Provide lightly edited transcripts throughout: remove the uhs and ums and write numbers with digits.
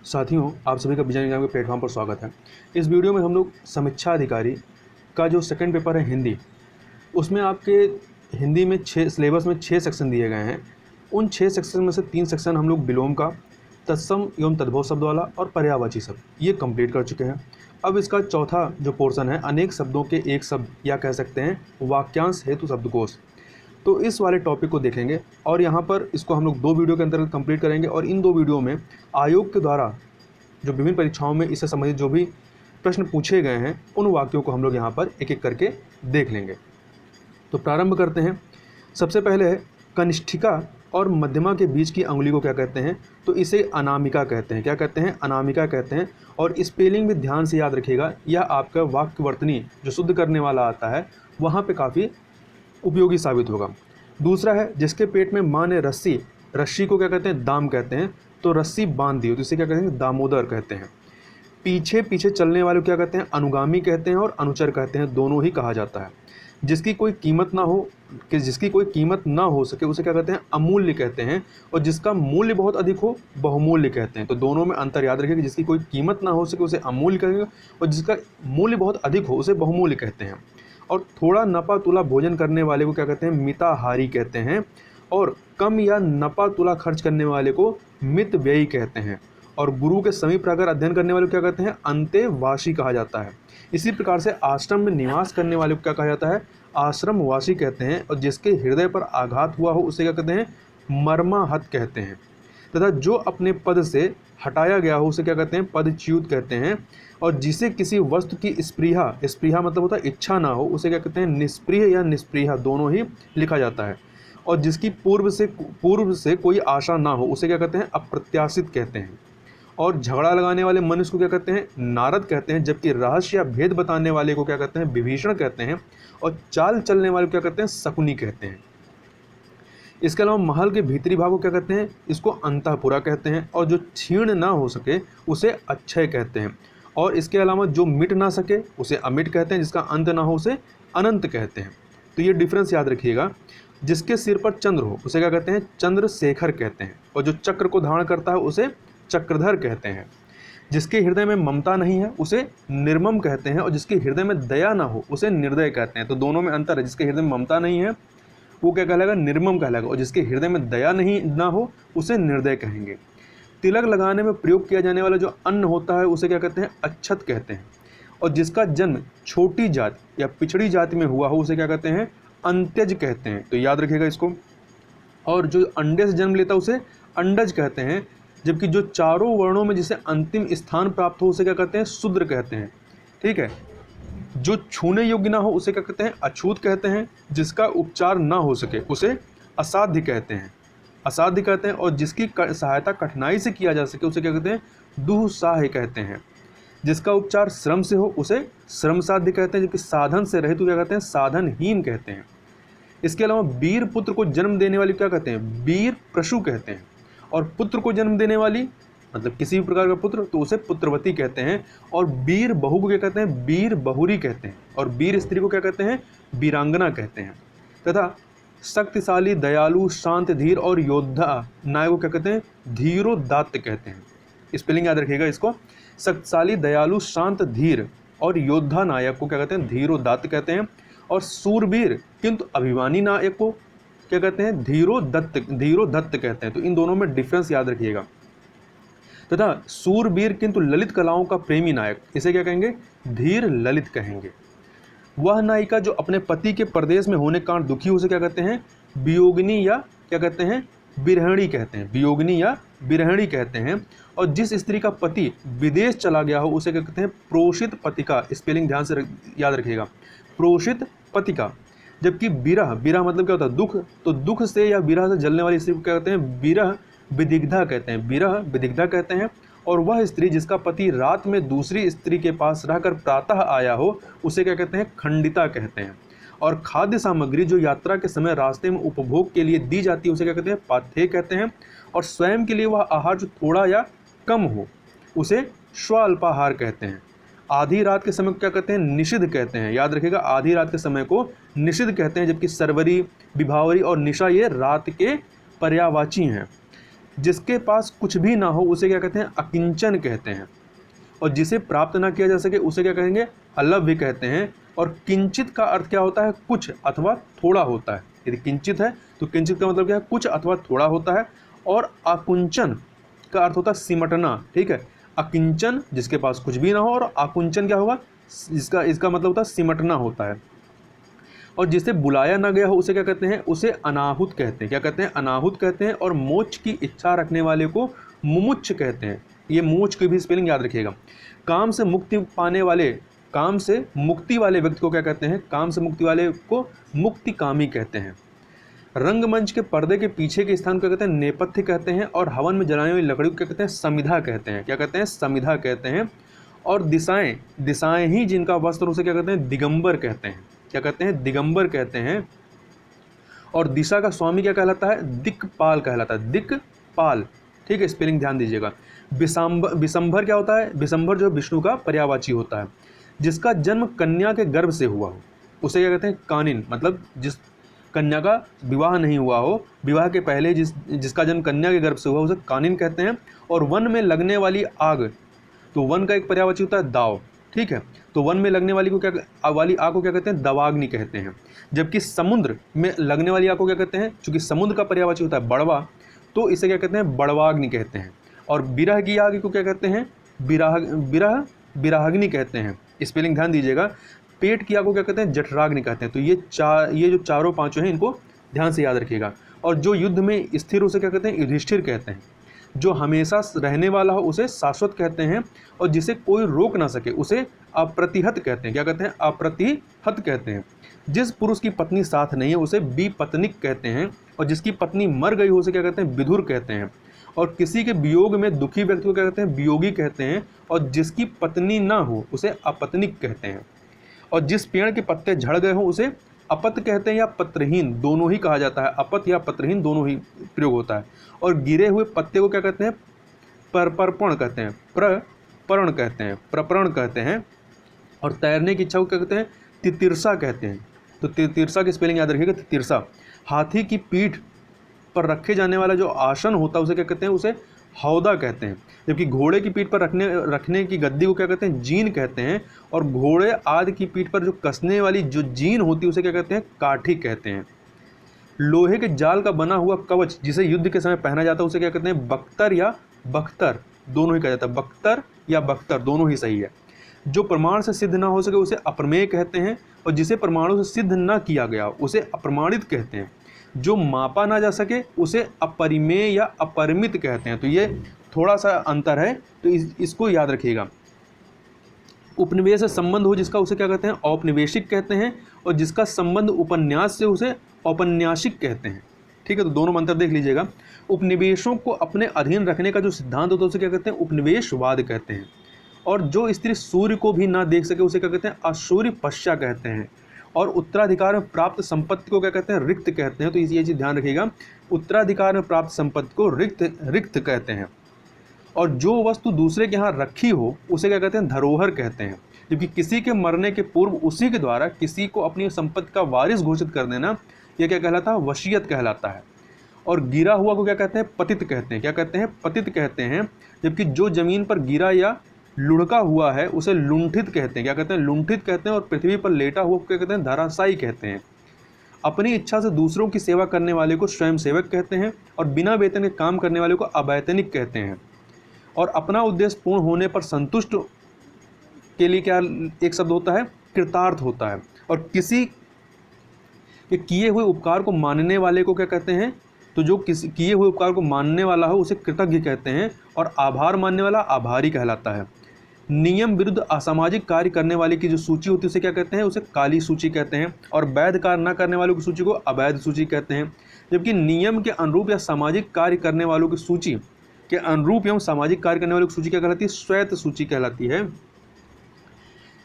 साथियों, आप सभी का विजय एग्जाम के प्लेटफॉर्म पर स्वागत है। इस वीडियो में हम लोग समीक्षा अधिकारी का जो सेकंड पेपर है हिंदी, उसमें आपके हिंदी में 6 सिलेबस में 6 सेक्शन दिए गए हैं। उन 6 सेक्शन में से 3 सेक्शन हम लोग विलोम का, तत्सम एवं तद्भव शब्द वाला और पर्यायवाची शब्द ये कंप्लीट कर चुके हैं। अब इसका चौथा जो पोर्शन है अनेक शब्दों के एक शब्द या कह सकते हैं वाक्यांश हेतु शब्दकोश, तो इस वाले टॉपिक को देखेंगे और यहाँ पर इसको हम लोग 2 वीडियो के अंतर्गत कंप्लीट करेंगे। और इन 2 वीडियो में आयोग के द्वारा जो विभिन्न परीक्षाओं में इससे संबंधित जो भी प्रश्न पूछे गए हैं उन वाक्यों को हम लोग यहाँ पर एक एक करके देख लेंगे। तो प्रारंभ करते हैं। सबसे पहले है कनिष्ठिका और मध्यमा के बीच की अंगुली को क्या कहते हैं? तो इसे अनामिका कहते हैं। क्या कहते हैं? अनामिका कहते हैं। और स्पेलिंग भी ध्यान से याद रखिएगा, यह आपका वाक्यवर्तनी जो शुद्ध करने वाला आता है वहाँ पे काफ़ी उपयोगी साबित होगा। दूसरा है जिसके पेट में माँ ने रस्सी, रस्सी को क्या कहते हैं? दाम कहते हैं। तो रस्सी बांध दी हो तो इसे क्या कहते हैं? दामोदर कहते हैं। पीछे पीछे चलने वाले को क्या कहते हैं? अनुगामी कहते हैं और अनुचर कहते हैं, दोनों ही कहा जाता है। जिसकी कोई कीमत ना हो, कि जिसकी कोई कीमत ना हो सके उसे क्या कहते हैं? अमूल्य कहते हैं। और जिसका मूल्य बहुत अधिक हो बहुमूल्य कहते हैं। तो दोनों में अंतर याद रखिए कि जिसकी कोई कीमत ना हो सके उसे अमूल्य कहेंगे और जिसका मूल्य बहुत अधिक हो उसे बहुमूल्य कहते हैं। और थोड़ा नपा तुला भोजन करने वाले को क्या कहते हैं? मिताहारी कहते हैं। और कम या नपा तुला खर्च करने वाले को मित व्ययी कहते हैं। और गुरु के समीप रहकर अध्ययन करने वाले को क्या कहते हैं? अंतेवासी कहा जाता है। इसी प्रकार से आश्रम में निवास करने वाले को क्या कहा जाता है? आश्रमवासी कहते हैं। और जिसके हृदय पर आघात हुआ हो उसे क्या कहते हैं? मर्माहत कहते हैं। तथा जो अपने पद से हटाया गया हो उसे क्या कहते हैं? पदच्युत कहते हैं। और जिसे किसी वस्तु की स्पृहा, स्पृहा मतलब होता है इच्छा ना हो, उसे क्या कहते हैं? निस्पृह या निस्पृहा दोनों ही लिखा जाता है। और जिसकी पूर्व से कोई आशा ना हो उसे क्या कहते हैं? अप्रत्याशित कहते हैं। और झगड़ा लगाने वाले मनुष्य को क्या कहते हैं? नारद कहते हैं। जबकि रहस्य या भेद बताने वाले को क्या कहते हैं? विभीषण कहते हैं। और चाल चलने वाले को क्या कहते हैं? शकुनी कहते हैं। इसके अलावा महल के भीतरी भाग को क्या कहते हैं? इसको अंतःपुरा कहते हैं। और जो क्षीण ना हो सके उसे अक्षय कहते हैं। और इसके अलावा जो मिट ना सके उसे अमिट कहते हैं। जिसका अंत ना हो उसे अनंत कहते हैं। तो ये डिफरेंस याद रखिएगा। जिसके सिर पर चंद्र हो उसे क्या कहते हैं? चंद्रशेखर कहते हैं। और जो चक्र को धारण करता है उसे चक्रधर कहते हैं। जिसके हृदय में ममता नहीं है उसे निर्मम कहते हैं। और जिसके हृदय में दया ना हो उसे निर्दय कहते हैं। तो दोनों में अंतर है। जिसके हृदय में ममता नहीं है वो क्या कहलाएगा? निर्मम कहलाएगा। और जिसके हृदय में दया नहीं ना हो उसे निर्दय कहेंगे। तिलक लगाने में प्रयोग किया जाने वाला जो अन्न होता है उसे क्या कहते हैं? अक्षत कहते हैं। और जिसका जन्म छोटी जाति या पिछड़ी जाति में हुआ हो उसे क्या कहते हैं? अंत्यज कहते हैं। तो याद रखिएगा इसको। और जो अंडे से जन्म लेता है उसे अंडज कहते हैं। जबकि जो चारों वर्णों में जिसे अंतिम स्थान प्राप्त हो उसे क्या कहते हैं? शूद्र कहते हैं। ठीक है। जो छूने योग्य ना हो उसे क्या कहते हैं? अछूत कहते हैं। जिसका उपचार ना हो सके उसे असाध्य कहते हैं, असाध्य कहते हैं। और जिसकी सहायता कठिनाई से किया जा सके उसे क्या कहते हैं? दुस्साह्य कहते हैं। जिसका उपचार श्रम से हो उसे श्रम साध्य कहते हैं। जबकि साधन से रहित तो क्या कहते हैं? साधनहीन कहते हैं। इसके अलावा वीर पुत्र को जन्म देने वाली क्या कहते हैं? वीर प्रशु कहते हैं। और पुत्र को जन्म देने वाली मतलब किसी भी प्रकार का पुत्र तो उसे पुत्रवती कहते हैं। और वीर बहू को क्या कहते हैं? वीर बहुरी कहते हैं। और वीर स्त्री को क्या कहते हैं? वीरांगना कहते हैं। तथा शक्तिशाली, दयालु, शांत, धीर और योद्धा नायक को क्या कहते हैं? धीरोदात्त कहते हैं। स्पेलिंग याद रखिएगा इसको। शक्तिशाली, दयालु, शांत, धीर और योद्धा नायक को क्या कहते हैं? धीरोदात्त कहते हैं। और सूरवीर किंतु अभिमानी नायक को क्या कहते हैं? धीरोदत्त कहते हैं। तो इन दोनों में डिफरेंस याद रखिएगा। तथा सूरवीर किंतु ललित कलाओं का प्रेमी नायक इसे क्या कहेंगे? धीर ललित कहेंगे। वह नायिका जो अपने पति के परदेश में होने के कारण दुखी उसे क्या कहते हैं? वियोगिनी या क्या कहते हैं? विरहिणी कहते हैं। वियोगिनी या विरहिणी कहते हैं। और जिस स्त्री का पति विदेश चला गया हो उसे क्या कहते हैं? प्रोषित पतिका। स्पेलिंग ध्यान से याद रखिएगा। प्रोषित पतिका। जबकि विरह, विरह मतलब क्या होता है? दुख। तो दुख से या विरह से जलने वाली स्त्री को क्या कहते हैं? विरह विदिग्धा कहते हैं। विरह विदिग्धा कहते हैं। और वह स्त्री जिसका पति रात में दूसरी स्त्री के पास रहकर प्रातः आया हो उसे क्या कहते हैं? खंडिता कहते हैं। और खाद्य सामग्री जो यात्रा के समय रास्ते में उपभोग के लिए दी जाती है उसे क्या कहते हैं? पाथेय कहते हैं। और स्वयं के लिए वह आहार जो थोड़ा या कम हो उसे स्वल्पाहार कहते हैं। आधी रात के समय को क्या कहते हैं? निषिद्ध कहते हैं। याद रखिएगा, आधी रात के समय को निषिद्ध कहते हैं। जबकि सरवरी, विभावरी और निशा ये रात के पर्यायवाची हैं। जिसके पास कुछ भी ना हो उसे क्या कहते हैं, अकिंचन कहते हैं। और जिसे प्राप्त ना किया जा सके उसे क्या कहेंगे, अलभ्य कहते हैं। और किंचित का अर्थ क्या होता है, कुछ अथवा थोड़ा होता है। यदि किंचित है तो किंचित का मतलब क्या है, कुछ अथवा थोड़ा होता है। और आकुंचन का अर्थ होता है सिमटना, ठीक है। अकिंचन जिसके पास कुछ भी ना हो, और आकुंचन क्या होगा, इसका मतलब होता है सिमटना होता है। और जिसे बुलाया ना गया हो उसे क्या कहते हैं, उसे अनाहुत कहते हैं। क्या कहते हैं, अनाहुत कहते हैं। और मोक्ष की इच्छा रखने वाले को मुमुक्ष कहते हैं। ये मोक्ष की भी स्पेलिंग याद रखिएगा। काम से मुक्ति पाने वाले, काम से मुक्ति वाले व्यक्ति को क्या कहते हैं, काम से मुक्ति वाले को मुक्तिकामी कहते हैं। रंगमंच के पर्दे के पीछे के स्थान को कहते हैं नेपथ्य कहते हैं। और हवन में जलाने वाली लकड़ी को क्या कहते हैं, समिधा कहते हैं। क्या कहते हैं, समिधा कहते हैं। और दिशाएं, दिशाएं ही जिनका वस्त्र उसे क्या कहते हैं, दिगंबर कहते हैं। क्या कहते हैं, दिगंबर कहते हैं। और दिशा का स्वामी क्या कहलाता है, दिक्पाल कहलाता है, दिक्पाल, ठीक है। स्पेलिंग ध्यान दीजिएगा। विशंभर क्या होता है, विशंभर जो विष्णु का पर्यायवाची होता है। जिसका जन्म कन्या के गर्भ से हुआ हो उसे क्या कहते हैं, कानिन, मतलब जिस कन्या का विवाह नहीं हुआ हो, विवाह के पहले जिसका जन्म कन्या के गर्भ से हुआ उसे कानिन कहते हैं। और वन में लगने वाली आग, तो वन का एक पर्यायवाची होता है दाव, ठीक है। तो वन में लगने वाली आग को क्या कहते हैं, दवाग्नि कहते हैं। जबकि समुद्र में लगने वाली आग को क्या कहते हैं, चूंकि समुद्र का पर्यायवाची होता है बड़वा, तो इसे क्या कहते हैं, बड़वाग्नि कहते हैं। और विरह की आग को क्या कहते हैं, विराग्नि कहते हैं। स्पेलिंग ध्यान दीजिएगा। पेट की आग को क्या कहते हैं, जठराग्नि कहते हैं। तो ये जो चारों पांचों हैं इनको ध्यान से याद रखिएगा। और जो युद्ध में स्थिर उसे क्या कहते हैं, युधिष्ठिर कहते हैं। जो हमेशा रहने वाला हो उसे शाश्वत कहते हैं। और जिसे कोई रोक ना सके उसे अप्रतिहत कहते हैं। क्या कहते हैं, अप्रतिहत कहते हैं। जिस पुरुष की पत्नी साथ नहीं है उसे विपत्निक कहते हैं। और जिसकी पत्नी मर गई हो उसे क्या कहते हैं, विधुर कहते हैं। और किसी के वियोग में दुखी व्यक्ति को क्या कहते हैं, वियोगी कहते हैं। और जिसकी पत्नी ना हो उसे अपत्निक कहते हैं। और जिस पेड़ के पत्ते झड़ गए हो उसे अपत कहते हैं या पत्रहीन, दोनों ही कहा जाता है। अपत या पत्रहीन दोनों ही प्रयोग होता है। और गिरे हुए पत्ते को क्या कहते हैं, परपर्ण कहते हैं, प्रपर्ण कहते हैं, प्रपर्ण कहते हैं। और तैरने की इच्छा को क्या कहते हैं, तितिर्सा कहते हैं। तो तितिर्सा की स्पेलिंग याद रखिएगा, तितिर्सा। हाथी की पीठ पर रखे जाने वाला जो आसन होता है उसे क्या कहते हैं, उसे हौदा कहते हैं। जबकि घोड़े की पीठ पर रखने की गद्दी को क्या कहते हैं, जीन कहते हैं। और घोड़े आदि की पीठ पर जो कसने वाली जो जीन होती है उसे क्या कहते हैं, काठी कहते हैं। लोहे के जाल का बना हुआ कवच जिसे युद्ध के समय पहना जाता है उसे क्या कहते हैं, बख्तर या बख्तर, दोनों ही कहा जाता है। बख्तर या बख्तर दोनों ही सही है। जो प्रमाण से सिद्ध ना हो सके उसे अप्रमेय कहते हैं। और जिसे प्रमाणों से सिद्ध ना किया गया उसे अप्रमाणित कहते हैं। जो मापा ना जा सके उसे अपरिमेय या अपरिमित कहते हैं। तो ये थोड़ा सा अंतर है, तो इसको याद रखिएगा। उपनिवेश से संबंध हो जिसका उसे क्या कहते हैं, औपनिवेशिक कहते हैं। और जिसका संबंध उपन्यास से उसे औपन्यासिक कहते हैं, ठीक है। तो दोनों में अंतर देख लीजिएगा। उपनिवेशों को अपने अधीन रखने का जो सिद्धांत होता है उसे क्या कहते हैं, उपनिवेशवाद कहते हैं। और जो स्त्री सूर्य को भी ना देख सके उसे क्या कहते हैं, असूर्य पश्चा कहते हैं। और उत्तराधिकार में प्राप्त संपत्ति को क्या कहते हैं, रिक्त कहते हैं। तो ये चीज़ ध्यान रखिएगा, उत्तराधिकार में प्राप्त संपत्ति को रिक्त कहते हैं। और जो वस्तु दूसरे के यहाँ रखी हो उसे क्या कहते हैं, धरोहर कहते हैं। जबकि किसी के मरने के पूर्व उसी के द्वारा किसी को अपनी संपत्ति का वारिस घोषित कर देना, यह क्या कहलाता है, वसीयत कहलाता है। और गिरा हुआ को क्या कहते हैं, पतित कहते हैं। क्या कहते हैं, पतित कहते हैं। जबकि जो जमीन पर गिरा या लुढ़का हुआ है उसे लुंठित कहते हैं। क्या कहते हैं, लुंठित कहते हैं। और पृथ्वी पर लेटा हुआ क्या कहते हैं, धराशायी कहते हैं। अपनी इच्छा से दूसरों की सेवा करने वाले को स्वयं सेवक कहते हैं। और बिना वेतन के काम करने वाले को अवैतनिक कहते हैं। और अपना उद्देश्य पूर्ण होने पर संतुष्ट के लिए क्या एक शब्द होता है, कृतार्थ होता है। और किसी के किए हुए उपकार को मानने वाले को क्या कहते हैं, तो जो किसी किए हुए उपकार को मानने वाला हो उसे कृतज्ञ कहते हैं। और आभार मानने वाला आभारी कहलाता है। नियम विरुद्ध असामाजिक कार्य करने वाले की जो सूची होती है उसे क्या कहते हैं, उसे काली सूची कहते हैं। और वैध कार्य न करने वालों की सूची को अवैध सूची कहते हैं। जबकि नियम के अनुरूप या सामाजिक कार्य करने वालों की सूची के अनुरूप एवं सामाजिक कार्य करने वालों की सूची क्या कहलाती है, श्वेत सूची कहलाती है।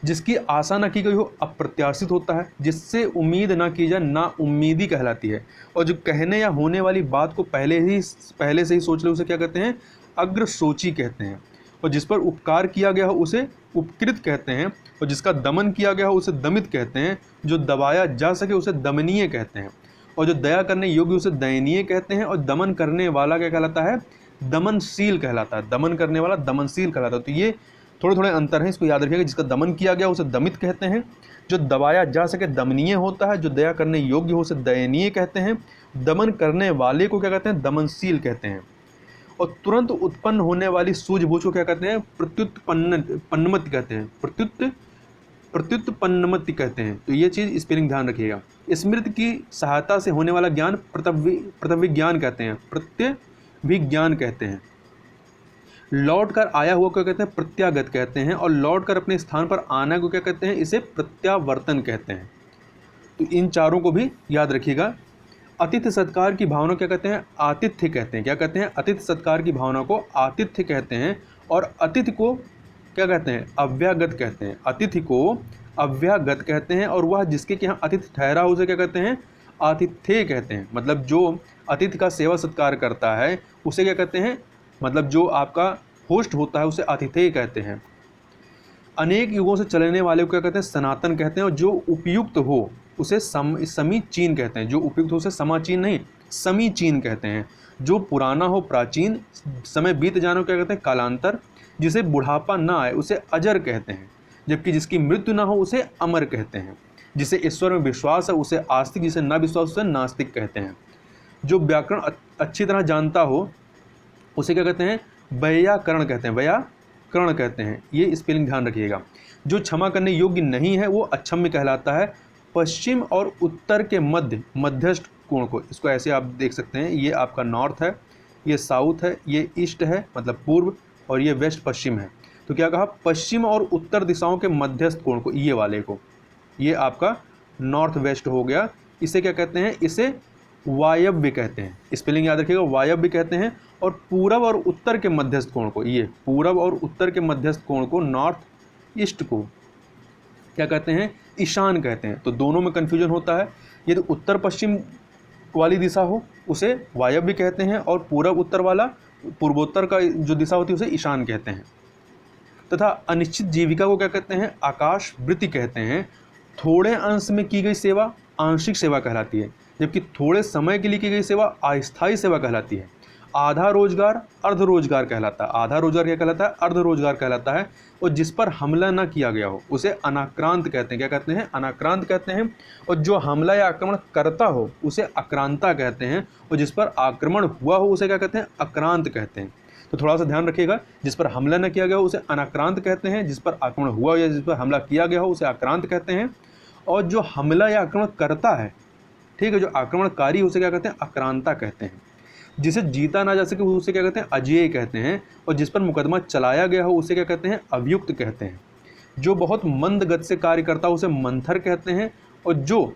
जिसकी आशा न की गई हो अप्रत्याशित होता है। जिससे उम्मीद ना की जाए ना उम्मीदी कहलाती है। और जो कहने या होने वाली बात को पहले से ही सोच ले उसे क्या कहते हैं, अग्रसोची कहते हैं। और जिस पर उपकार किया गया हो उसे उपकृत कहते हैं। और जिसका दमन किया गया हो उसे दमित कहते हैं। जो दबाया जा सके उसे दमनीय कहते हैं। और जो दया करने योग्य उसे दयनीय कहते हैं। और दमन करने वाला क्या कहलाता है, दमनशील कहलाता है, दमन करने वाला दमनशील कहलाता है। तो ये थोड़े थोड़े अंतर हैं, इसको याद रखिएगा। जिसका दमन किया गया उसे दमित कहते हैं, जो दबाया जा सके दमनीय होता है, जो दया करने योग्य हो उसे दयनीय कहते हैं, दमन करने वाले को क्या कहते हैं, दमनशील कहते हैं। और तुरंत उत्पन्न होने वाली सूझबूझ को क्या कहते हैं, प्रत्युत्पन्नमति कहते हैं, प्रत्युत्पन्नमति कहते हैं। तो ये चीज़ स्पेलिंग ध्यान रखिएगा। स्मृति की सहायता से होने वाला ज्ञान प्रत्यभिज्ञान कहते हैं, प्रत्यभिज्ञान कहते हैं। लौट कर आया हुआ क्या कहते हैं, प्रत्यागत कहते हैं। और लौट कर अपने स्थान पर आना को क्या कहते हैं, इसे प्रत्यावर्तन कहते हैं। तो इन चारों को भी याद रखिएगा। आतिथ्य सत्कार की भावना क्या कहते हैं, आतिथ्य कहते हैं। क्या कहते हैं, आतिथ्य सत्कार की भावना को आतिथ्य कहते हैं। और अतिथि को क्या कहते हैं, अव्यागत कहते हैं। अतिथि को अव्यागत कहते हैं। और वह जिसके यहाँ अतिथि ठहरा उसे क्या कहते हैं, आतिथ्य कहते हैं। मतलब जो अतिथि का सेवा सत्कार करता है उसे क्या कहते हैं, मतलब जो आपका होस्ट होता है उसे आतिथ्य कहते हैं। अनेक युगों से चलने वाले को क्या कहते हैं, सनातन कहते हैं। और जो उपयुक्त हो उसे समीचीन कहते हैं। जो उपयुक्त हो उसे समाचीन नहीं, समीचीन कहते हैं। जो पुराना हो प्राचीन, समय बीत जाना को क्या कहते हैं, कालांतर। जिसे बुढ़ापा ना आए उसे अजर कहते हैं। जबकि जिसकी मृत्यु ना हो उसे अमर कहते हैं। जिसे ईश्वर में विश्वास है उसे आस्तिक, जिसे ना विश्वास उसे नास्तिक कहते हैं। जो व्याकरण अच्छी तरह जानता हो उसे क्या कहते हैं, व्याकरण कहते हैं, व्याकरण कहते हैं। ये स्पेलिंग ध्यान रखिएगा। जो क्षमा करने योग्य नहीं है वो अक्षम्य कहलाता है। पश्चिम और उत्तर के मध्यस्थ कोण को, इसको ऐसे आप देख सकते हैं, ये आपका नॉर्थ है, ये साउथ है, ये ईस्ट है मतलब पूर्व, और ये वेस्ट पश्चिम है। तो क्या कहा, पश्चिम और उत्तर दिशाओं के मध्यस्थ कोण को, ये वाले को, ये आपका नॉर्थ वेस्ट हो गया। इसे क्या कहते हैं, इसे वायव्य कहते हैं। स्पेलिंग याद रखिएगा, वायव्य कहते हैं। और पूरब और उत्तर के मध्यस्थ कोण को, ये पूरब और उत्तर के मध्यस्थ कोण को, नॉर्थ ईस्ट को क्या कहते हैं, ईशान कहते हैं। तो दोनों में कन्फ्यूजन होता है। यदि उत्तर पश्चिम वाली दिशा हो उसे वायव्य कहते हैं, और पूरब उत्तर वाला, पूर्वोत्तर का जो दिशा होती है उसे ईशान कहते हैं। तथा अनिश्चित जीविका को क्या कहते हैं, आकाश वृत्ति कहते हैं। थोड़े अंश में की गई सेवा आंशिक सेवा कहलाती है, जबकि थोड़े समय के लिए की गई सेवा अस्थायी सेवा कहलाती है। आधा रोजगार अर्ध रोजगार कहलाता है। आधा रोजगार क्या कहलाता है, अर्ध रोजगार कहलाता है। और जिस पर हमला ना किया गया हो उसे अनाक्रांत कहते हैं। क्या कहते हैं, अनाक्रांत कहते हैं। और जो हमला या आक्रमण करता हो उसे आक्रांता कहते हैं। और जिस पर आक्रमण हुआ हो उसे क्या कहते हैं, आक्रांत कहते हैं। तो थोड़ा सा ध्यान रखिएगा, जिस पर हमला न किया गया हो उसे अनाक्रांत कहते हैं। जिस पर आक्रमण हुआ या जिस पर हमला किया गया हो उसे आक्रांत कहते हैं। और जो हमला या आक्रमण करता है, ठीक है, जो आक्रमणकारी उसे क्या कहते हैं, आक्रांता कहते हैं। जिसे जीता ना जा सके उसे क्या कहते हैं, अजेय कहते हैं। और जिस पर मुकदमा चलाया गया हो उसे क्या कहते हैं, अभियुक्त कहते हैं। जो बहुत मंद गति से कार्य करता हो उसे मंथर कहते हैं। और जो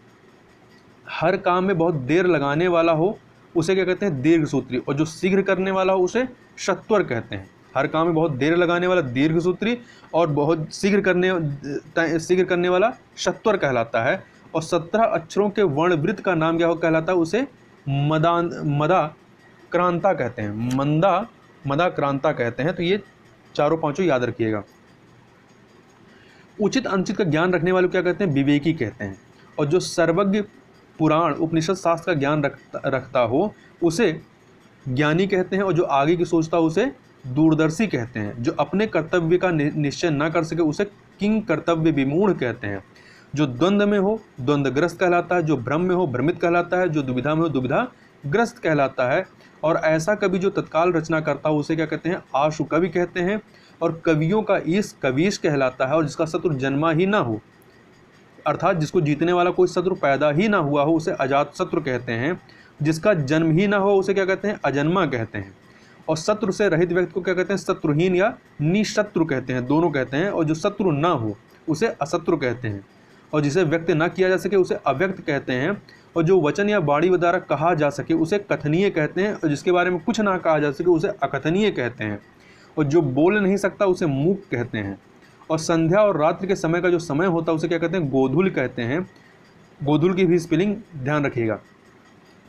हर काम में बहुत देर लगाने वाला हो उसे क्या कहते हैं, दीर्घसूत्री। और जो शीघ्र करने वाला हो उसे सत्वर कहते हैं। हर काम में बहुत देर लगाने वाला दीर्घसूत्री, और बहुत शीघ्र करने वाला सत्वर कहलाता है। और 17 अक्षरों के वर्णवृत्त का नाम क्या हो कहलाता है, उसे मदाक्रांता कहते हैं। मदाक्रांता कहते हैं। तो ये चारों पांचों याद रखिएगा। उचित अनुचित का ज्ञान रखने वाले को क्या कहते हैं, विवेकी कहते हैं। और जो सर्वज्ञ पुराण उपनिषद शास्त्र का ज्ञान रखता हो उसे ज्ञानी कहते हैं। और जो आगे की सोचता हो उसे दूरदर्शी कहते हैं। जो अपने कर्तव्य का निश्चय न कर सके उसे किंग कर्तव्य विमूढ़ कहते हैं। जो द्वंद्व में हो द्वंद्वग्रस्त कहलाता है। जो भ्रम में हो भ्रमित कहलाता है। जो दुविधा में हो दुविधाग्रस्त कहलाता है। और ऐसा कवि जो तत्काल रचना करता हो उसे क्या कहते हैं, आशु कवि कहते हैं। और कवियों का ईश कवीश कहलाता है। और जिसका शत्रु जन्मा ही ना हो, अर्थात जिसको जीतने वाला कोई शत्रु पैदा ही ना हुआ हो उसे अजात शत्रु कहते हैं। जिसका जन्म ही ना हो उसे क्या कहते हैं, अजन्मा कहते हैं। और शत्रु से रहित व्यक्ति को क्या कहते हैं, शत्रुहीन या निशत्रु कहते हैं, दोनों कहते हैं। और जो शत्रु ना हो उसे अशत्रु कहते हैं। और जिसे व्यक्त ना किया जा सके उसे अव्यक्त कहते हैं। और जो वचन या वाणी द्वारा कहा जा सके उसे कथनीय कहते हैं। और जिसके बारे में कुछ ना कहा जा सके उसे अकथनीय कहते हैं। और जो बोल नहीं सकता उसे मूक कहते हैं। और संध्या और रात्रि के समय का जो समय होता है उसे क्या कहते हैं, गोधुल कहते हैं। गोधुल की भी स्पेलिंग ध्यान रखिएगा।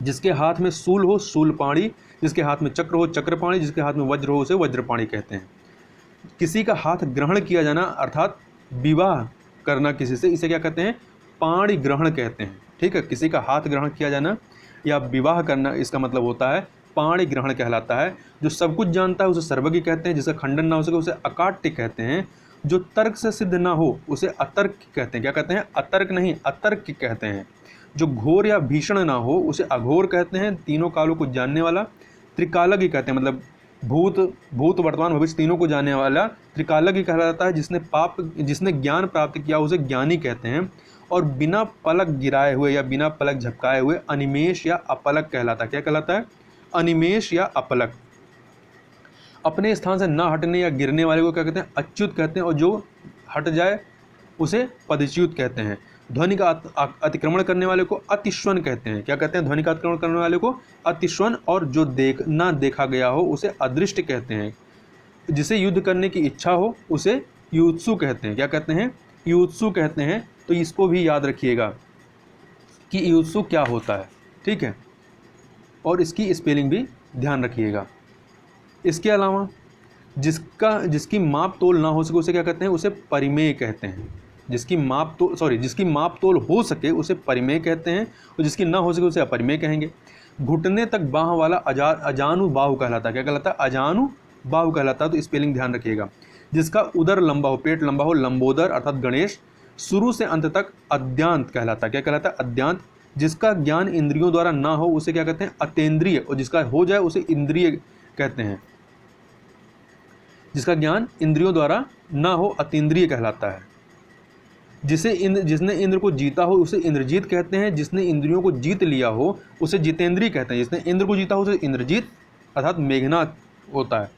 जिसके हाथ में शूल हो शूलपाणी, जिसके हाथ में चक्र हो चक्रपाणी, जिसके हाथ में वज्र हो उसे वज्रपाणी कहते हैं। किसी का हाथ ग्रहण किया जाना अर्थात विवाह करना किसी से, इसे क्या कहते हैं, पाणी ग्रहण कहते हैं। ठीक है, किसी का हाथ ग्रहण किया जाना या विवाह करना, इसका मतलब होता है पाणि ग्रहण कहलाता है। जो सब कुछ जानता है उसे सर्वज्ञ कहते हैं, जिसका खंडन ना हो सके उसे अकाट्य कहते हैं। जो तर्क से सिद्ध ना हो उसे अतर्क कहते हैं। क्या कहते हैं? अतर्क नहीं, अतर्क कहते हैं। जो घोर या भीषण ना हो उसे अघोर कहते हैं। तीनों कालों को जानने वाला त्रिकालज्ञ कहते हैं, मतलब भूत वर्तमान भविष्य तीनों को जानने वाला त्रिकालज्ञ कहलाता है। जिसने ज्ञान प्राप्त किया उसे ज्ञानी कहते हैं। और बिना पलक गिराए हुए या बिना पलक झपकाए हुए अनिमेष या अपलक कहलाता है। क्या कहलाता है? अनिमेष या अपलक। अपने स्थान से ना हटने या गिरने वाले को क्या कहते हैं? अच्युत कहते हैं। और जो हट जाए उसे पदच्युत कहते हैं। ध्वनि का अतिक्रमण करने वाले को अतिश्वन कहते हैं। क्या कहते हैं? ध्वनि का अतिक्रमण करने वाले को अतिश्वन। और जो ना देखा गया हो उसे अदृष्ट कहते हैं। जिसे युद्ध करने की इच्छा हो उसे युत्सु कहते हैं। क्या कहते हैं? युत्सु कहते हैं। तो इसको भी याद रखिएगा कि युत्सु क्या होता है, ठीक है, और इसकी स्पेलिंग भी ध्यान रखिएगा। इसके अलावा जिसकी माप तोल ना हो सके उसे क्या कहते हैं? उसे परिमेय कहते हैं। जिसकी माप तोल हो सके उसे परिमेय कहते हैं, और जिसकी ना हो सके उसे अपरिमेय कहेंगे। घुटने तक बाह वाला अजानु बाहु कहलाता है। क्या कहलाता है? अजानु बाहु कहलाता है। तो स्पेलिंग ध्यान रखिएगा। जिसका उदर लंबा हो, पेट लंबा हो, लंबोदर अर्थात गणेश। शुरू से अंत तक अद्यांत कहलाता है। क्या कहलाता है? अद्यांत। जिसका ज्ञान इंद्रियों द्वारा ना हो उसे क्या कहते हैं? अतेंद्रिय। और जिसका हो जाए उसे इंद्रिय कहते हैं। जिसका ज्ञान इंद्रियों द्वारा ना हो अतीन्द्रिय कहलाता है। जिसने इंद्र को जीता हो उसे इंद्रजीत कहते हैं। जिसने इंद्रियों को जीत लिया हो उसे जितेंद्रिय कहते हैं। जिसने इंद्र को जीता हो उसे इंद्रजीत अर्थात मेघनाथ होता है।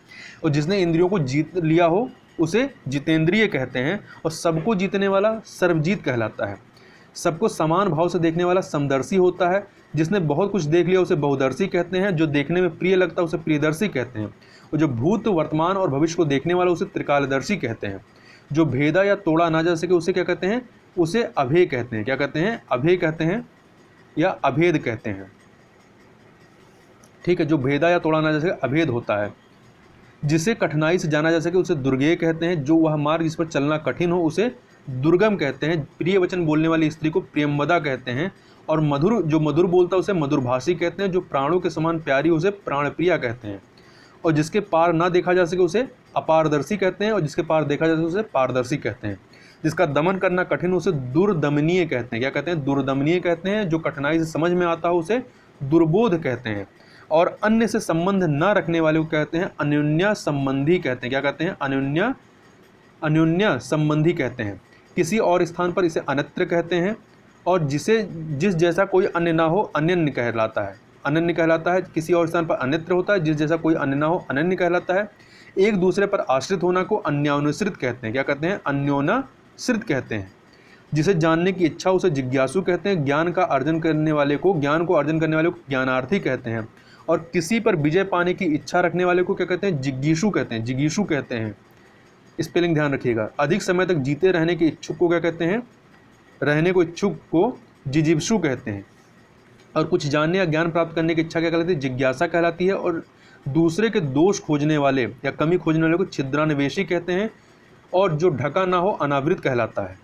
और जिसने इंद्रियों को जीत लिया हो उसे जितेंद्रिय कहते हैं। और सबको जीतने वाला सर्वजीत कहलाता है। सबको समान भाव से देखने वाला समदर्शी होता है। जिसने बहुत कुछ देख लिया उसे बहुदर्शी कहते हैं। जो देखने में प्रिय लगता है उसे प्रियदर्शी कहते हैं। और जो भूत वर्तमान और भविष्य को देखने वाला उसे त्रिकालदर्शी कहते हैं। जो भेदा या तोड़ा ना जा सके उसे क्या कहते हैं? उसे अभेय कहते हैं। क्या कहते हैं? अभेय कहते हैं या अभेद कहते हैं, ठीक है। जो भेदा या तोड़ा ना जा सके अभेद होता है। जिसे कठिनाई से जाना जा सके उसे दुर्गेय कहते हैं। जो वह मार्ग जिस पर चलना कठिन हो उसे दुर्गम कहते हैं। प्रिय वचन बोलने वाली स्त्री को प्रियम्वदा कहते हैं। और जो मधुर बोलता है उसे मधुरभाषी कहते हैं। जो प्राणों के समान प्यारी उसे प्राणप्रिया कहते हैं। और जिसके पार ना देखा जा सके उसे अपारदर्शी कहते हैं। और जिसके पार देखा जा सके उसे पारदर्शी कहते हैं। जिसका दमन करना कठिन उसे दुर्दमनीय कहते हैं। क्या कहते हैं? दुर्दमनीय कहते हैं। जो कठिनाई से समझ में आता हो उसे दुर्बोध कहते हैं। और अन्य से संबंध न रखने वाले को कहते हैं अन्योन्या संबंधी कहते हैं। क्या कहते हैं? अन्योन्या संबंधी कहते हैं। किसी और स्थान पर इसे अन्यत्र कहते हैं। और जिस जैसा कोई अन्य ना हो अनन्य कहलाता है। अनन्य कहलाता है। किसी और स्थान पर अन्यत्र होता है। जिस जैसा कोई अन्य ना हो अनन्य कहलाता है। एक दूसरे पर आश्रित होना को अन्योन्याश्रित कहते हैं। क्या कहते हैं? अन्योन्याश्रित कहते हैं। जिसे जानने की इच्छा उसे जिज्ञासु कहते हैं। ज्ञान को अर्जन करने वाले को ज्ञानार्थी कहते हैं। और किसी पर विजय पाने की इच्छा रखने वाले को क्या कहते हैं? जिज्ञासु कहते हैं। जिज्ञासु कहते हैं। स्पेलिंग ध्यान रखिएगा। अधिक समय तक जीते रहने के इच्छुक को क्या कहते हैं? रहने को इच्छुक को जिजीविषु कहते हैं। और कुछ जानने या ज्ञान प्राप्त करने की इच्छा क्या कहलाती है? जिज्ञासा कहलाती है। और दूसरे के दोष खोजने वाले या कमी खोजने वाले को छिद्रान्वेषी कहते हैं। और जो ढका ना हो अनावृत कहलाता है।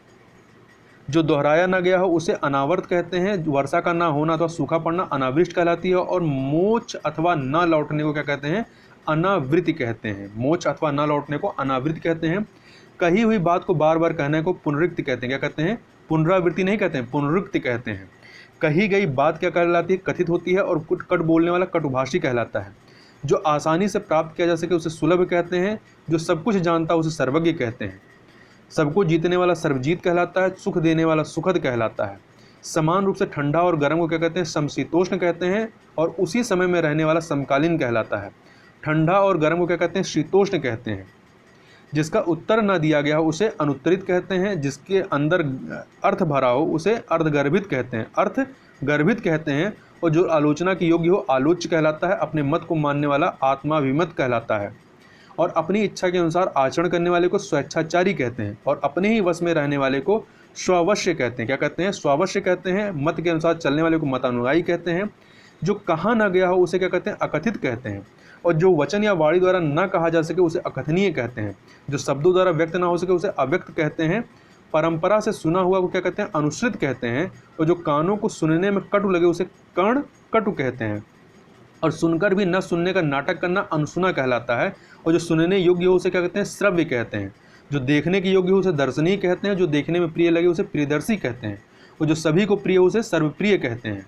जो दोहराया ना गया हो उसे अनावर्त कहते हैं। वर्षा का ना होना अथवा सूखा पड़ना अनावृष्टि कहलाती है। और मोच अथवा न लौटने को क्या कहते हैं? अनावृत्ति कहते हैं। मोच अथवा न लौटने को अनावृत्ति कहते हैं। कही हुई बात को बार बार कहने को पुनरुक्ति कहते हैं। क्या कहते हैं? पुनरावृत्ति नहीं कहते हैं, पुनरुक्ति कहते हैं। कही गई बात क्या कहलाती है? कथित होती है। और कट बोलने वाला कटुभाषी कहलाता है। जो आसानी से प्राप्त किया जा सके उसे सुलभ कहते हैं। जो सब कुछ जानता है उसे सर्वज्ञ कहते हैं। सबको जीतने वाला सर्वजीत कहलाता है। सुख देने वाला सुखद कहलाता है। समान रूप से ठंडा और गर्म को क्या कहते हैं? समशीतोष्ण कहते हैं। और उसी समय में रहने वाला समकालीन कहलाता है। ठंडा और गर्म को क्या कहते हैं? शीतोष्ण कहते हैं। जिसका उत्तर न दिया गया हो उसे अनुत्तरित कहते हैं। जिसके अंदर अर्थ भरा हो उसे अर्धगर्भित कहते हैं। अर्थगर्भित कहते हैं। और जो आलोचना की योग्य हो आलोच्य कहलाता है। अपने मत को मानने वाला आत्माभिमत कहलाता है। और अपनी इच्छा के अनुसार आचरण करने वाले को स्वेच्छाचारी कहते हैं। और अपने ही वश में रहने वाले को स्वावश्य कहते हैं। क्या कहते हैं? स्वावश्य कहते हैं। मत के अनुसार चलने वाले को मतानुयायी कहते हैं। जो कहा ना गया हो उसे क्या कहते हैं? अकथित कहते हैं। और जो वचन या वाणी द्वारा न कहा जा सके उसे अकथनीय कहते हैं। जो शब्दों द्वारा व्यक्त ना हो सके उसे अव्यक्त कहते हैं। परंपरा से सुना हुआ को क्या कहते हैं? अनुश्रित कहते हैं। और जो कानों को सुनने में कटु लगे उसे कर्ण कटु कहते हैं। और सुनकर भी न सुनने का नाटक करना अनसुना कहलाता है। और जो सुनने योग्य हो उसे क्या कहते हैं? श्रव्य कहते हैं। जो देखने के योग्य हो उसे दर्शनीय कहते हैं। जो देखने में प्रिय लगे उसे प्रियदर्शी कहते हैं। और जो सभी को प्रिय हो उसे सर्वप्रिय कहते हैं।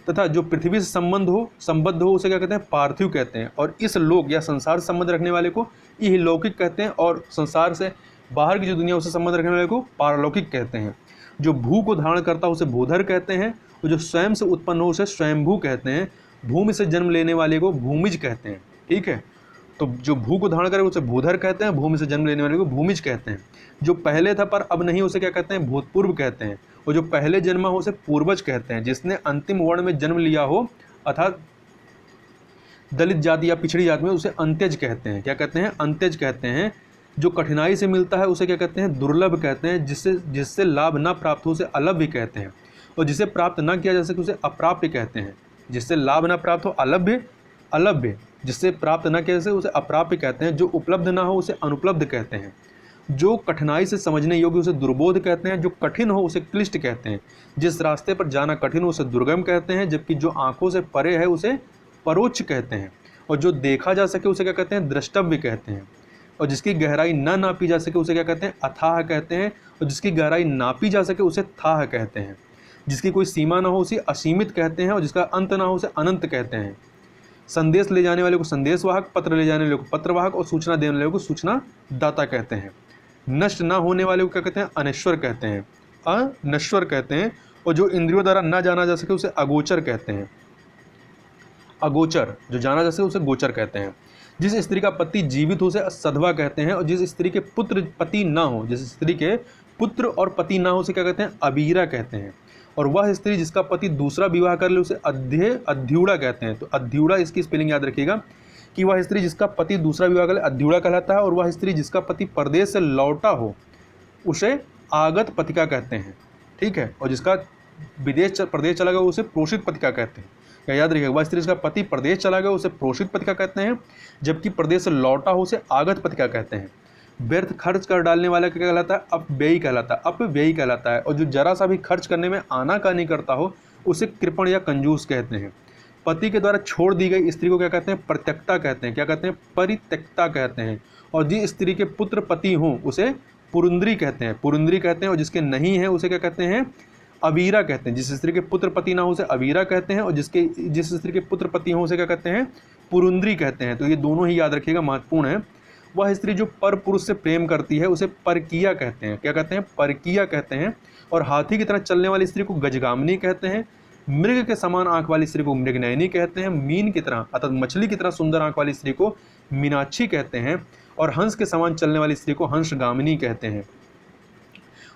तथा जो पृथ्वी से संबद्ध हो उसे क्या कहते हैं? पार्थिव कहते हैं। और इस लोक या संसार से संबंध रखने वाले को इहलौकिक कहते हैं। और संसार से बाहर की जो दुनिया उससे संबंध रखने वाले को पारलौकिक कहते हैं। जो भू को धारण करता है उसे भूधर कहते हैं। और जो स्वयं से उत्पन्न हो उसे स्वयंभू कहते हैं। भूमि से जन्म लेने वाले को भूमिज कहते हैं। ठीक है, तो जो भू को धारण करे उसे भूधर कहते हैं। भूमि से जन्म लेने वाले को भूमिज कहते हैं। जो पहले था पर अब नहीं उसे क्या कहते हैं? भूतपूर्व कहते हैं। और जो पहले जन्मा हो उसे पूर्वज कहते हैं। जिसने अंतिम वर्ण में जन्म लिया हो अर्थात दलित जाति या पिछड़ी जाति में उसे अंत्यज कहते हैं। क्या कहते हैं? अंत्यज कहते हैं। जो कठिनाई से मिलता है उसे क्या कहते हैं? दुर्लभ कहते हैं। जिससे लाभ न प्राप्त हो उसे अलभ्य कहते हैं। और जिसे प्राप्त न किया जा सके उसे अप्राप्य कहते हैं। जिससे लाभ न प्राप्त हो अलभ्य, जिससे प्राप्त न किया जा सके उसे अप्राप्य कहते हैं। जो उपलब्ध ना हो उसे अनुपलब्ध कहते हैं। जो कठिनाई से समझने योग्य उसे दुर्बोध कहते हैं। जो कठिन हो उसे क्लिष्ट कहते हैं। जिस रास्ते पर जाना कठिन हो उसे दुर्गम कहते हैं। जबकि जो आंखों से परे है उसे परोक्ष कहते हैं। और जो देखा जा सके उसे क्या कहते हैं? द्रष्टव्य कहते हैं। और जिसकी गहराई न नापी जा सके उसे क्या कहते हैं? अथाह कहते हैं। और जिसकी गहराई नापी जा सके उसे थाह कहते हैं। जिसकी कोई सीमा ना हो उसे असीमित कहते हैं। और जिसका अंत ना हो उसे अनंत कहते हैं। संदेश ले जाने वाले को संदेशवाहक, पत्र ले जाने वाले को पत्रवाहक और सूचना देने वाले को सूचना दाता कहते हैं। नष्ट ना होने वाले को क्या कहते हैं? अनश्वर कहते हैं, अनश्वर कहते हैं। और जो इंद्रियों द्वारा न जाना जा सके उसे अगोचर कहते हैं। अगोचर, जो जाना जा सके उसे गोचर कहते हैं। जिस स्त्री का पति जीवित हो उसे सधवा कहते हैं। और जिस स्त्री के पुत्र पति ना हो, जिस स्त्री के पुत्र और पति ना हो उसे क्या कहते हैं? अबीरा कहते हैं। और वह स्त्री जिसका पति दूसरा विवाह कर ले उसे अध्यूड़ा कहते हैं। तो अध्यूड़ा, इसकी स्पेलिंग याद रखिएगा कि वह स्त्री जिसका पति दूसरा विवाह कर ले अध्यूड़ा कहलाता है। और वह स्त्री जिसका पति परदेश से लौटा हो उसे आगत पतिका कहते हैं। ठीक है, और जिसका प्रदेश चला गया उसे प्रोषित पतिका कहते हैं। या याद रखिएगा, वह स्त्री जिसका पति प्रदेश चला गया उसे प्रोषित पतिका कहते हैं। जबकि प्रदेश से लौटा हो उसे आगत पतिका कहते हैं। व्यर्थ खर्च कर डालने वाला क्या कहलाता है? अपव्ययी कहलाता है, अपव्ययी कहलाता है। और जो जरा सा भी खर्च करने में आनाकानी करता हो उसे कृपण या कंजूस कहते हैं। पति के द्वारा छोड़ दी गई स्त्री को क्या कहते हैं? परित्यक्ता कहते हैं। क्या कहते हैं? परित्यक्ता कहते हैं। और जिस स्त्री के पुत्र पति हों उसे पुरुंद्री कहते हैं, पुरुंद्री कहते हैं। और जिसके नहीं है उसे क्या कहते हैं? अवीरा कहते हैं। जिस स्त्री के पुत्र पति ना हो उसे अवीरा कहते हैं। और जिस स्त्री के पुत्र पति हो उसे क्या कहते हैं? पुरुंद्री कहते हैं। तो ये दोनों ही याद रखिएगा, महत्वपूर्ण है। वह स्त्री जो पर पुरुष से प्रेम करती है उसे परकीया कहते हैं। क्या कहते हैं? परकीया कहते हैं। और हाथी की तरह चलने वाली स्त्री को गजगामिनी कहते हैं। मृग के समान आंख वाली स्त्री को मृगनयनी कहते हैं। मीन की तरह अर्थात मछली की तरह सुंदर आंख वाली स्त्री को मीनाक्षी कहते हैं। और हंस के समान चलने वाली स्त्री को हंसगामिनी कहते हैं।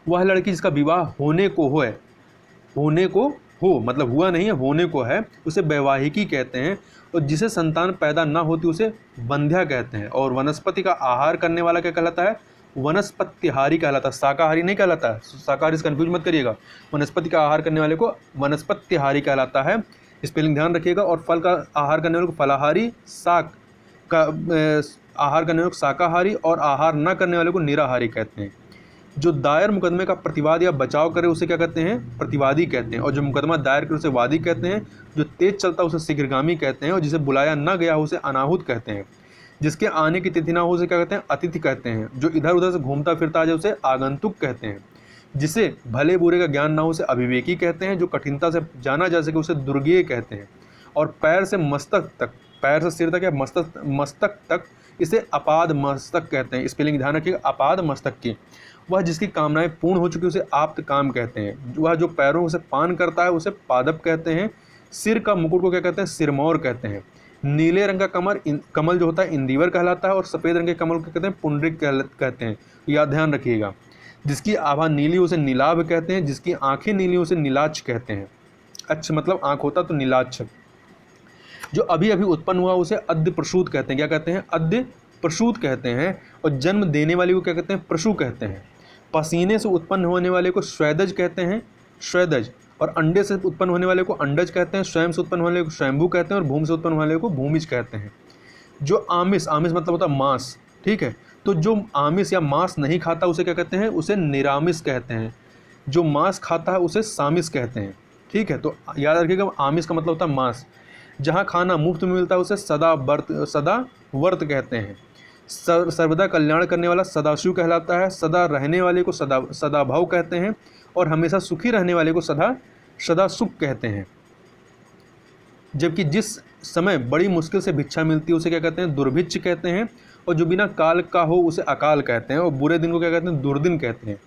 वह लड़की जिसका विवाह होने को हो मतलब हुआ नहीं है, होने को है, उसे वैवाहिकी कहते हैं। और जिसे संतान पैदा ना होती उसे बंध्या कहते हैं। और वनस्पति का आहार करने वाला क्या कहलाता है? वनस्पतिहारी कहलाता है, शाकाहारी नहीं कहलाता है। शाकाहारी से कन्फ्यूज मत करिएगा। वनस्पति का आहार करने वाले को वनस्पतिहारी कहलाता है, स्पेलिंग ध्यान रखिएगा। और फल का आहार करने वाले को फलाहारी, शाक का आहार करने वाले को शाकाहारी और आहार न करने वाले को निराहारी कहते हैं। जो दायर मुकदमे का प्रतिवाद या बचाव करे उसे क्या कहते हैं? प्रतिवादी कहते हैं। और जो मुकदमा दायर करे उसे वादी कहते हैं। जो तेज चलता है उसे शीघ्रगामी कहते हैं। और जिसे बुलाया न गया हो उसे अनाहुत कहते हैं। जिसके आने की तिथि ना हो उसे क्या कहते हैं? अतिथि कहते हैं। जो इधर उधर से घूमता फिरता आ जाए उसे आगंतुक कहते हैं। जिसे भले बुरे का ज्ञान ना हो उसे अविवेकी कहते हैं। जो कठिनता से जाना जा सके उसे दुर्गेय कहते हैं। और पैर से मस्तक तक, पैर से सिर तक या मस्तक तक इसे अपाद मस्तक कहते हैं। स्पेलिंग ध्यान रखिएगा, अपाद मस्तक की। वह जिसकी कामनाएं पूर्ण हो चुकी उसे आप्त काम कहते हैं। वह जो पैरों से पान करता है उसे पादप कहते हैं। सिर का मुकुट को क्या कहते हैं? सिरमौर कहते हैं। नीले रंग का कमल जो होता है इंदिवर कहलाता है। और सफ़ेद रंग के कमल को कहते हैं पुंडरिक कहते हैं। याद ध्यान रखिएगा। जिसकी आभा नीली उसे नीलाभ कहते हैं। जिसकी आंखें नीली उसे नीलाक्ष कहते हैं। अच्छा मतलब आंख होता तो नीलाक्ष। जो अभी अभी उत्पन्न हुआ उसे अद्य प्रसूत कहते हैं। क्या कहते हैं? अद्य प्रसूत कहते हैं। और जन्म देने वाले को क्या कहते हैं? प्रसू कहते हैं। पसीने से उत्पन्न होने वाले को श्वेदज कहते हैं, श्वेदज। और अंडे से उत्पन्न होने वाले को अंडज कहते हैं। स्वयं से उत्पन्न होने वाले को स्वयंभू कहते हैं। और भूमि से उत्पन्न होने वाले को भूमिज कहते हैं। जो आमिष मतलब होता है मांस, ठीक है। तो जो आमिष या मांस नहीं खाता उसे क्या कहते हैं? उसे निरामिष कहते हैं। जो मांस खाता है उसे सामिष कहते हैं, ठीक है। तो याद रखिएगा, आमिष का मतलब होता है मांस। जहाँ खाना मुफ्त में मिलता है उसे सदा वर्त कहते हैं। सर्वदा कल्याण करने वाला सदाशिव कहलाता है। सदा रहने वाले को सदाभाव कहते हैं, और हमेशा सुखी रहने वाले को सदा सुख कहते हैं। जबकि जिस समय बड़ी मुश्किल से भिक्षा मिलती है उसे क्या कहते हैं? दुर्भिक्ष कहते हैं। और जो बिना काल का हो उसे अकाल कहते हैं। और बुरे दिन को क्या कहते हैं? दुर्दिन कहते हैं।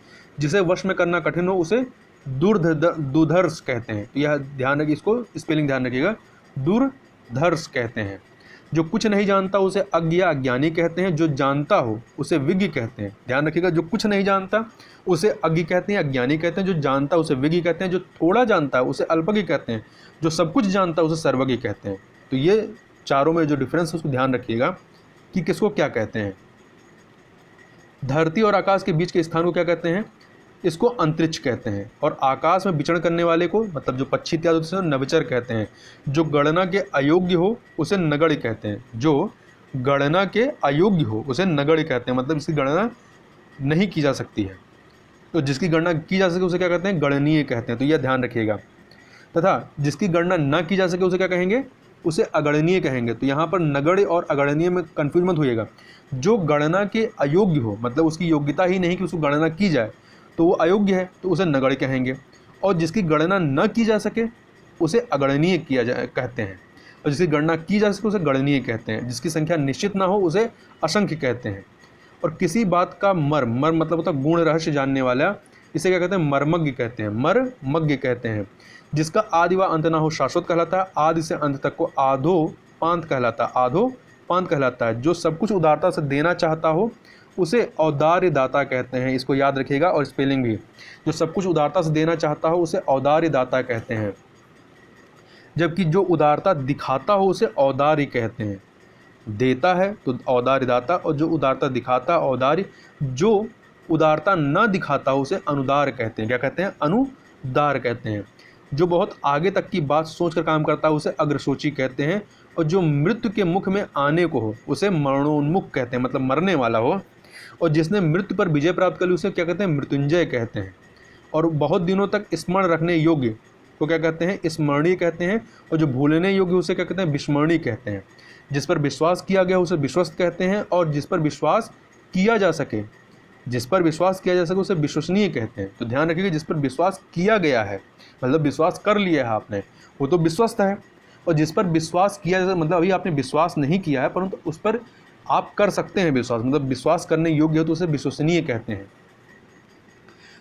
जिसे वश में करना कठिन हो उसे दुर्धर्ष कहते हैं। तो यह ध्यान रखिए, इसको स्पेलिंग ध्यान रखिएगा, दुर्धर्ष कहते हैं। जो कुछ नहीं जानता उसे अज्ञ या अज्ञानी कहते हैं। जो जानता हो उसे विज्ञ कहते हैं। ध्यान रखिएगा, जो कुछ नहीं जानता उसे अज्ञ कहते हैं, अज्ञानी कहते हैं। जो जानता उसे विज्ञ कहते हैं। जो थोड़ा जानता है उसे अल्पज्ञ कहते हैं। जो सब कुछ जानता है उसे सर्वज्ञ कहते हैं। तो ये चारों में जो डिफरेंस है उसको ध्यान रखिएगा कि किसको क्या कहते हैं। धरती और आकाश के बीच के स्थान को क्या कहते हैं? इसको अंतरिक्ष कहते हैं। और आकाश में विचरण करने वाले को, मतलब जो पक्षी इत्यादि होते हैं, नभचर कहते हैं। जो गणना के अयोग्य हो उसे नगण्य कहते हैं। जो गणना के अयोग्य हो उसे नगण्य कहते हैं, मतलब इसकी गणना नहीं की जा सकती है। तो जिसकी गणना की जा सके उसे क्या कहते हैं? गणनीय कहते हैं। तो यह ध्यान रखिएगा। तथा जिसकी गणना न की जा सके उसे क्या कहेंगे? उसे अगणनीय कहेंगे। तो यहाँ पर नगण्य और अगणनीय में कन्फ्यूज मत होइएगा। जो गणना के अयोग्य हो, मतलब उसकी योग्यता ही नहीं कि उसको गणना की जाए, तो वो अयोग्य है, तो उसे नगण्य कहेंगे। और जिसकी गणना न की जा सके उसे अगणनीय कहते हैं। और जिसकी गणना की जा सके उसे गणनीय कहते हैं। जिसकी संख्या निश्चित ना हो उसे असंख्य कहते हैं। और किसी बात का मर्म मतलब होता है गुण रहस्य जानने वाला, इसे क्या कहते हैं? मर्मज्ञ कहते हैं, मर्मज्ञ कहते हैं। जिसका आदि व अंत ना हो शाश्वत कहलाता है। आदि से अंत तक को आधोपांत कहलाता है। जो सब कुछ उदारता से देना चाहता हो उसे औदार्य दाता कहते हैं। इसको याद रखिएगा, और स्पेलिंग भी। जो सब कुछ उदारता से देना चाहता हो उसे औदार्य दाता कहते हैं। जबकि जो उदारता दिखाता हो उसे औदार्य कहते हैं। देता है तो औदार्य दाता, और जो उदारता दिखाता औदार्य। जो उदारता न दिखाता हो उसे अनुदार कहते हैं। क्या कहते हैं? अनुदार कहते हैं। जो बहुत आगे तक की बात सोचकर काम करता है उसे अग्रसोची कहते हैं। और जो मृत्यु के मुख में आने को हो उसे मरणोन्मुख कहते हैं, मतलब मरने वाला हो। और जिसने मृत्यु पर विजय प्राप्त कर ली उसे क्या कहते हैं? मृत्युंजय कहते हैं। और बहुत दिनों तक स्मरण रखने योग्य को क्या कहते हैं? स्मरणीय कहते हैं। और जो भूलने योग्य उसे क्या कहते हैं? विस्मरणीय कहते हैं। जिस पर विश्वास किया गया उसे विश्वस्त कहते हैं। और जिस पर विश्वास किया जा सके उसे विश्वसनीय कहते हैं। तो ध्यान रखिएगा, जिस पर विश्वास किया गया है, मतलब विश्वास कर लिया है आपने, वो तो विश्वस्त है। और जिस पर विश्वास किया जाए, मतलब अभी आपने विश्वास नहीं किया है परंतु उस पर आप कर सकते हैं विश्वास, मतलब विश्वास करने योग्य हो तो उसे विश्वसनीय कहते हैं।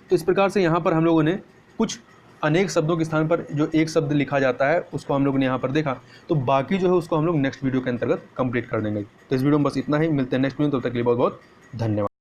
तो इस प्रकार से यहाँ पर हम लोगों ने कुछ अनेक शब्दों के स्थान पर जो एक शब्द लिखा जाता है उसको हम लोगों ने यहाँ पर देखा। तो बाकी जो है उसको हम लोग नेक्स्ट वीडियो के अंतर्गत कंप्लीट कर देंगे। तो इस वीडियो में बस इतना ही। मिलते हैं नेक्स्ट वीडियो, तब तक के लिए बहुत बहुत धन्यवाद।